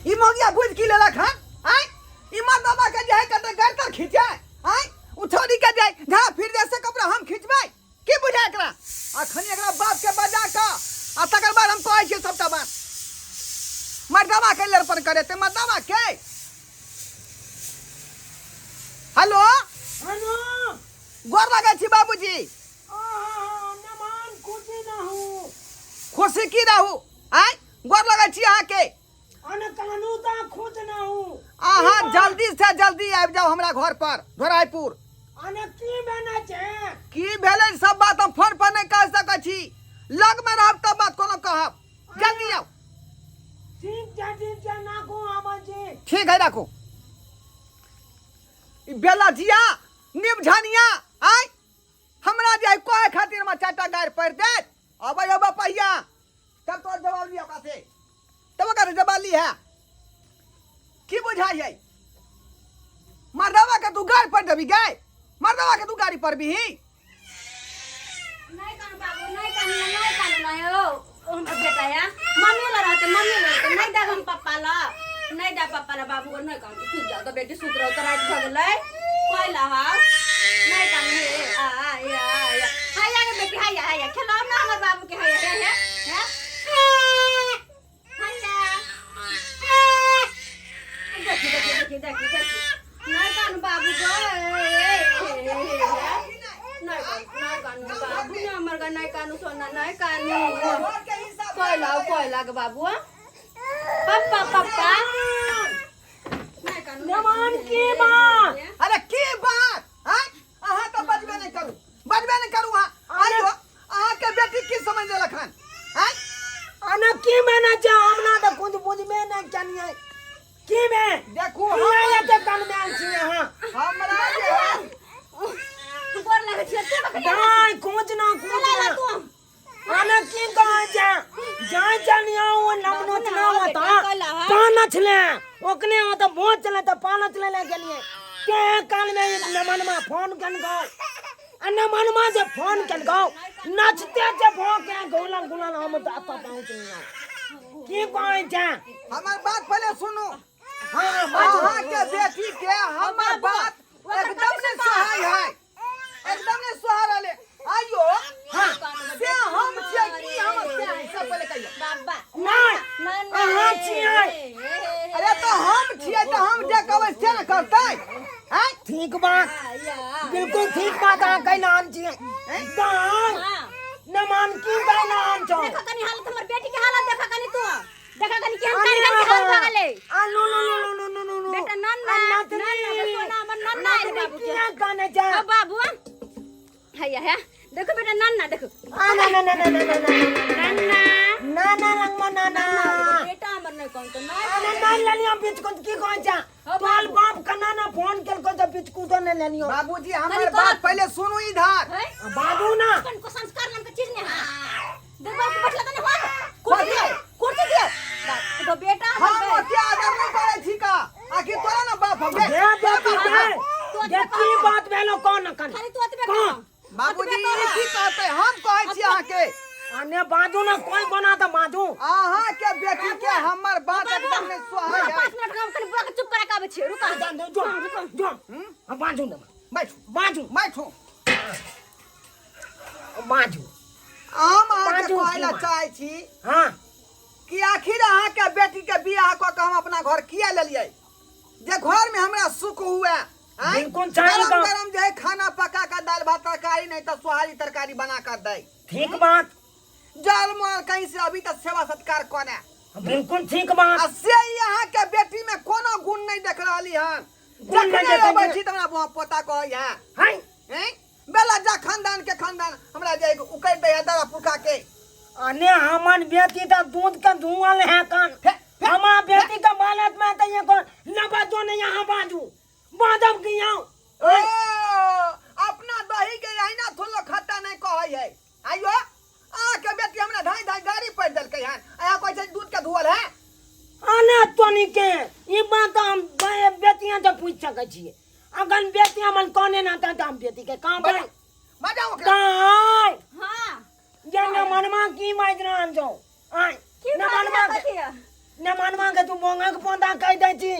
ई मोगिया बुझ की लेला खान आय ई मां दादा के जाय कते घर तक खींचे आय उछोड़ी के जाय घा फिर जैसे कपड़ा हम खींचबै की बुझा एकरा अखनी एकरा बाप के बजा का आ तकर बाद हम कहै छी सबटा बात मर्दावा के लड़ पर करे ते मर्दावा के हेलो हेलो गोर लगे छी बाबूजी नमान खुशी ना हूँ खुशी की रहू आय गोर लगे छी अहाँ के अन कानू ता खुद ना हूँ अहाँ जल्दी से जल्दी आबि जाओ हमरा घर पर धोराईपुर अन की बना छे की भेलै सब बात हम फोन पर नहीं कह सकै छी लग में रहब तब बात कोनो कहब जल्दी आओ ठीक जा ना को आवा जी ठीक है रखो ई बेला जिया निमझनिया आय हमरा जे कोहे खातिर में चाटा गाड़ पड़ दे अब पहिया तब तो जवाब लिया ओकरा से तब ओकरा जवाब ली है की बुझाई है मर्दावा के तू गाड़ पड़ देबी गए मर्दावा के तू गाड़ी पर भी नहीं कान बाबू नहीं कान नहीं हो हम बेटा या मम्मी ला रहते नहीं दे हम पापा ला नहीं दे पापा ला बाबू को नहीं कान तू जा तो बेटी सुत रहो तो रात भ गेलै कोई ला हा नहीं कान हे आ हाया के बेटी हाया खेलाओ ना हमर बाबू के हाया है हाया देखी नहीं कान बाबू को नहीं कानू बाबू ने हमर का नहीं कानू सोना नहीं कानू कोई लाग बाबू पापा नहीं कानू नमान की बात अरे की बात हैं अहाँ तो बजबे नहीं करू आइयो अहाँ के बेटी की समझ लखन हैं अन की बना छे हमना तो खुद बुझ में ना जानिए की में देखो ये ते कान में छी हां हमरा जे गोर लागे छै ते बकरिया नहीं कुछ ना तू अन की कहा जा जानिया वो नमनो ना होता पाना छले ओकने हो तो बहुत चले तो पाना चले ले गेलिए के कान में नमन में फोन कन गो अन मन में जे फोन कन गो नचते जे भोके गोला गोला हम तो आता पहुंच की कहा जा हमार बात पहले सुनो हां अहाँ के बेटी के हमार बात एकदम से सहाय है एकदम ने सहारा ले आइयो हां से हम छियै की हम से सब पहले कहियो बाबा नहीं अहाँ छियै अरे तो हम छियै तो हम जे कहबै से न करतै हैं ठीक बात बिल्कुल ठीक बात आ कहीं नाम छियै गाय नमान की कहीं नाम छो देखा कनी हालत हमर बेटी के हालत देखा कनी तू देखा कनी केहन कर हाल भ गेलै आ नो बेटा नन्ना सोना हमर नन्ना है बाबू के क्या गाने जा ओ बाबू है देखो बेटा नन्ना देखो आ ना रंगमा ना बेटा हमर नहीं कौन तो अरे नहीं लेलियो बिस्कुट की कौन जा तोल बाप का नाना फोन कर को तो बिस्कुट ने लेलियो बाबूजी हमार बात पहले सुनो इधर बाबू ना कन को संस्कार नाम के चीज ने देखो के बैठला तने हो कुर्सी दे तो बेटा हम क्या आदर नहीं करे छी का आखिर तोरा ना बाप हो ये की बात भेलो कौन कन खाली तू अतबे कह बाबूजी ई की कहते हम कहै छी अहाँ के अने बाजू ना कोई बना तो बाजू अहाँ के बेटी के हमर बात एकदम नहीं सुहाय है 5 मिनट हम कनी बुआ के चुप करा के आबै छी रुका जो हम बाजू ना बैठो बाजू हम अहाँ के बाजू कहला की चाहै छी हां कि आखिर अहाँ के बेटी के बियाह क के हम अपना घर किया लेलियै जे घर में हमरा सुख हुआ बिल्कुल चाहिए तो गरम जो है खाना पका कर दाल भात तरकारी नहीं तो सुहारी तरकारी बना कर दे ठीक बात जल मार कहीं से अभी तक सेवा सत्कार कोने बिल्कुल ठीक बात से यहाँ के बेटी में कोनो गुण नहीं देख रही हन गुण नहीं देख बैठी तो हमरा पोता कह है हैं बेला जा खानदान के खानदान हमरा जे उकड़ दे दादा पुरखा के अने हमन बेटी तो दूध का धुआं है कान हमार बेटी का मानत में तो ये को लबा जो नहीं यहां बाजू बादम की आओ अपना दही के यही ना थोलो खट्टा नहीं कहै है आइयो आ के बेटी हमरा धाई गाड़ी पड़ देल के हन आया कोई से दूध के धुअल है अने तोनी के ई बात हम बेटियां तो पूछ सकै छी अगर बेटियां मन कोने ना ता हम बेटी के काम बड़े बजाओ काय हां जन्ना मनमा की माजरा आन जाओ आई की ना मनमा न मनवा के तू बोंगा के पोंदा कह दे छी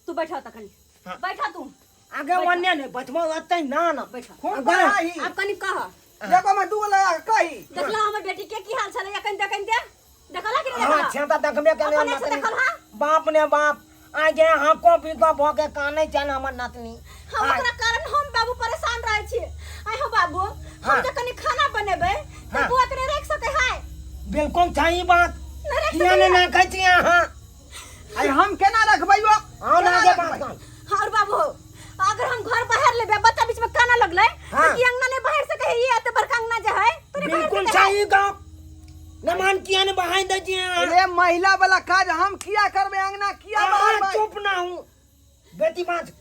तू बैठा तखनी हाँ। बैठा तू आगे वन्ने ने बचबो अतै ना ना बैठा खूब बढ़ाई अब कनी कह देखो मैं दू लगा कही देखला हमर बेटी के की हाल छले कनी दे देखला कि नहीं हां देखला छेता देखबे के ले अपने से देखल हां बाप ने बाप आगे हाको पीको भोके काने चल हमर नातनी हम ओकरा कारण हम बाबू परेशान रहे छी आइ हो बाबू हम जे कनी खाना बनेबे त हाँ। बुआ के रख सके है बिल्कुल सही बात नहीं रख किया ने ना कहती हां अरे हम केना रखबैयो आओ ना आगे बात कर और बाबू अगर हम घर बाहर लेबे बच्चा बीच में काना लगले हाँ। कि अंगना ने बाहर से कहे ये तो बड़का अंगना जे है तूने बाहर बिल्कुल से कहे। सही का न मान किया ने बहाई दे छी अरे महिला वाला काज हम किया करबे अंगना किया बाहर चुप ना हूं बेटी बात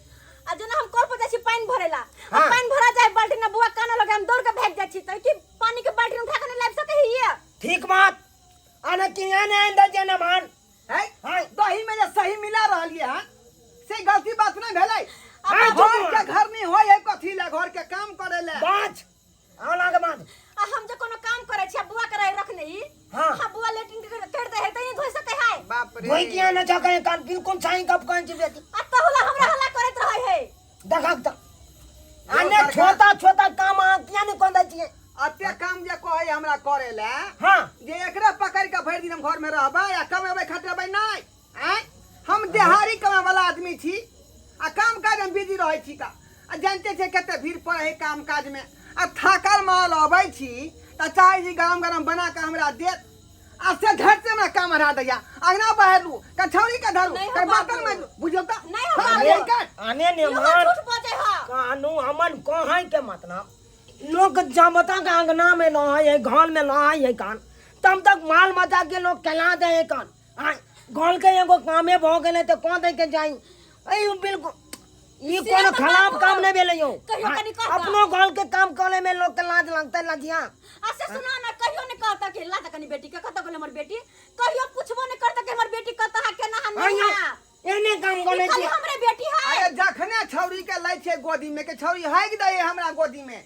आ जना हम कल पर जाई छी पानी भरेला हाँ। पानी भरा जाए बाल्टी ना बुआ काना लगे हम दौड़ के भाग जाई छी त कि पानी के बाल्टी उठा के नहीं लाब सके ये ठीक बात आने किया ने अंदर जाना मान है हां दही में जे सही मिला रहलिए हां से गलती बात नहीं भेलै हाँ, घर के घर नहीं होय है कथी ले घर के काम करे ले बात आओ ना के बात आ हम जे कोनो काम करे छी बुआ करे रखने ही हाँ। हां बुआ लेटिंग कर दे है त ये धोइ सके है बाप रे कोई किया ने जगह कान बिल्कुल सही कब कहन छी बेटी आ त होला हमरा हल्ला करत रहे है देखक त आने छोटा छोटा काम आ किया ने कोन दै छी अते काम जे कहै हमरा करे ले हां जे एकरा पकड़ के भर दिन हम घर में रहबै या कमेबै खटेबै नहीं हैं हम देहाड़ी कमाए वाला आदमी छी आ काम काज हम बिजी रहै छी का आ जानते छे कते भीड़ पड़े है काम काज में आ थाकल माल अबै छी त चाहे जी गरम गरम बना के हमरा देत आ से झट से हमरा काम हरा दैया अंगना बहारलू कठौरी का धरू नहीं हो कर बर्तन बाबू। में बुझियो त नहीं हो हाँ, बाबू। यही कर। आने ने यो मान झूठ बोले हा कानू हमन कहै के मतलब लोग जमता के अंगना में न है घर में न है कान तब तक माल मचा के लोग कहला दे है कान आय घर के एगो कामे भ गेले त कोन दे के जाई ए बिल्कुल ये से कोनो तो खराब बाबू, काम नहीं भेले यो कहियो कनी कहता। अपनो घर के काम करे में लोग के लाज लगता लजिया अच्छा सुना ना कहियो ने कहता कि ला तकनी बेटी के कहता कहले हमर बेटी कहियो पूछबो ने करता कि हमर बेटी कहता है केना हम नहीं है एने काम करे खाली छी हमरे बेटी है अरे जखने छौरी के लै छे गोदी में के छौरी हाइग दे हमरा गोदी में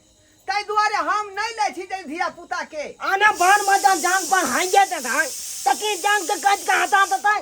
तै दुआरे हम नहीं लै छी जे धिया पुता के आना बार मजा जांग पर हाई जाते भाई तकी जांग के कच का हटा देता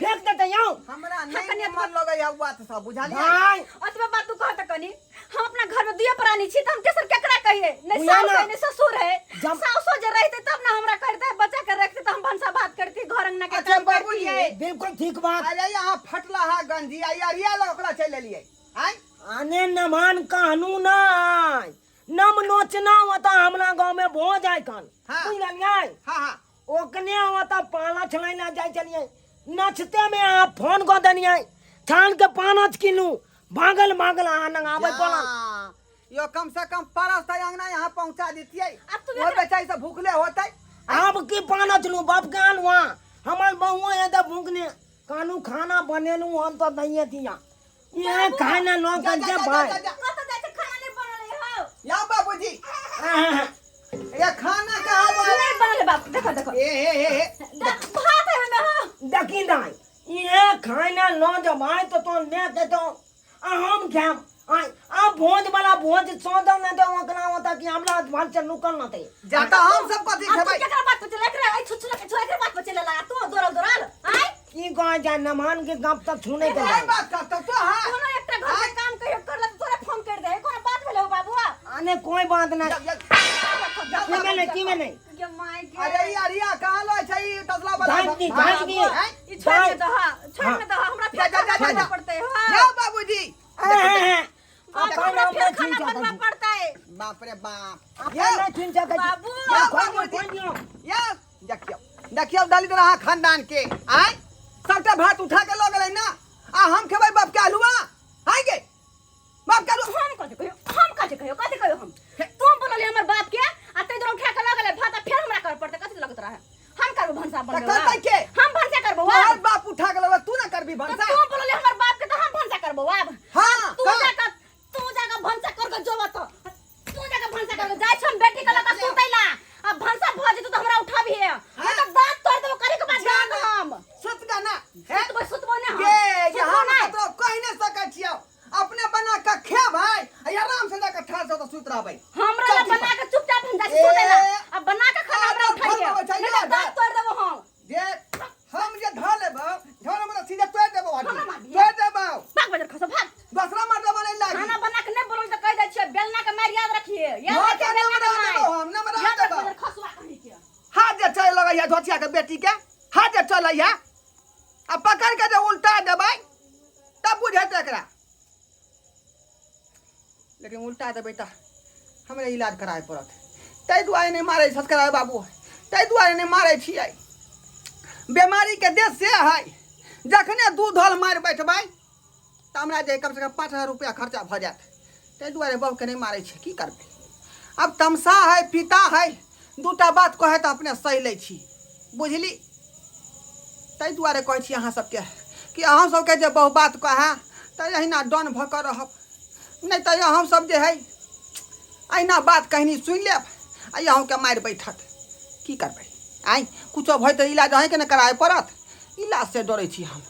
फेंक देते यो हमरा नहीं मन लगे है बात सब बुझालिए भाई अतबे बात तू कहता कनी हम अपना घर में दुए प्राणी छी त हम केसर केकरा कहिए नहीं बुझा सास ना। है नहीं ससुर है जब- सासो जे रहते तब ना हमरा करते बच्चा के रखते त हम भंसा भात करती घर अंगना के अच्छा, काम बाबूजी। करती है बिल्कुल ठीक बात अरे यहाँ फटला है गंजी आ अरिया लो ओकरा चले लिए हैं आने न मान कहनू नाय नम नोचना होता हमरा गांव में भोज आय कन हाँ। बुझलियै हाँ हाँ ओकने होता पाला छलै ना जाय चलिए नचते में आप फोन को दनियै छान के 5 किलो भागल भागल आ नंगाबै पड़ा हाँ, यो कम से कम परस तक अंगना यहाँ पहुँचा देतियै अब तू वो बेचारी सब भूखले होते अब की 5 लू बाप के आलवा हमर बहुआ है त भूखने कानू खाना बनेलू हम तो नहीं दिया ये खाना लोग जा, के जा, जा, भाई जा, जा। कहता जाके खाना नहीं बनले हो या बाबूजी आहा, ये खाना कहाँ बने नहीं बनले बाप देखो देखो ए भात है में हो देखी दाई ये खाना लो जब आए तो ने के तो हम खाम आई आ भोज वाला भोज सौदा न दे ओकरा होता कि हमरा भात से नुकल न थे जाता हम सब कथी अब तू खेबै केकरा बात पे चले करे आई छुछुला के छोरे बात पे चले ला तू दोरल आई की कह जा नमान के गप तक सुने के कोई जाए बात करतो तो हाँ कोनो एकटा घर के काम कहियो करला तो तोरे फोन कर दे कोनो बात भेले हो बाबूआ आने कोई बात ना जा, की में नहीं की में नहीं ये माय के अरे यार या कहाँ लो छै ई तसला वाला जांच दी, हाँ, जांच दी। हैं? ई छोड़ के दो हां छोड़ हाँ। के दो हमरा जा, फिर जा, जा, खाना जा। पड़ते है या हां बाबूजी बाबू हमरा फिर खाना बनवा पड़ता है बाप रे बाप अपना या नहीं छीन सकते बाबू, या बाबू, खोल दियो या देखियो देखियो दलित रहा खानदान के आय सबटा भात उठा के लो गेलै ना आ हम खेबै बाप के आलूआ हाय गे बाप के आलू हम कथि कहियो हम तुम बोलले हमर बाप के आ तै जरा उठा के लगले भात आ फिर हमरा कर पड़ते कथि लगत रहा हम करबो भंसा त बनबे करतै के हम भंसा करबो और बाप उठा के लो तू ना करबी तो भंसा तुम बोलले हमर बाप के तो हम भंसा करबो अब हाँ, तू कर। जाका भंसा कर के जोबा तो तू जाका भंसा कर के जाय छम बेटी के लगा सुतैला अब भंसा भज तू तो हमरा उठाबी है मैं तो दांत तोड़ देबो करे के बाद जान हम सुत गा ना है सुतबो ने हम ये सुतबो यहाँ नहीं। तो कहि नहीं सकै छियौ अपने बना के खे भाई आ आराम से जाके ठाड़ से तो सुत रहबै हमरा ला चल, बना के चुपचाप हम जाके ए, सुतैला अब बना के खाना हमरा आ, उठाइए फल बाबा चाहिए, नहीं तो दांत तोड़ देबो हम जे हम जे ढा लेबै चल है अब पकड़ के जो उल्टा देबै तब बुझेतै एकरा लेकिन उल्टा देबै तऽ हमरे इलाज कराए पड़त ताहि दुआरे नहि मारै सस्कराय बाबू ताहि दुआरे नहि मारै छियै बीमारी के देश से है जखने दूध हल मारि बैठबै तऽ हमरा जे कम से कम 5,000 रुपया खर्चा भऽ जायत ताहि दुआरे बहुके नहीं मारे की करबे अब तमसा है पिता है दूटा बात कहे तो अपने सही लै छी बुझली ताहि दुआरे कहै छी अहाँ सबके कि अहाँ सबके जे बहु बात कहे तऽ अहिना डन भऽ कऽ रहब नहीं तो हम सब जे है अहिना बात कहनी सुनि लेब आ अहूँके मारि बैठत की करबै आइ कुछो भइ तऽ इलाज अहीँके ने कराए पड़त इलाज से डरै छी हम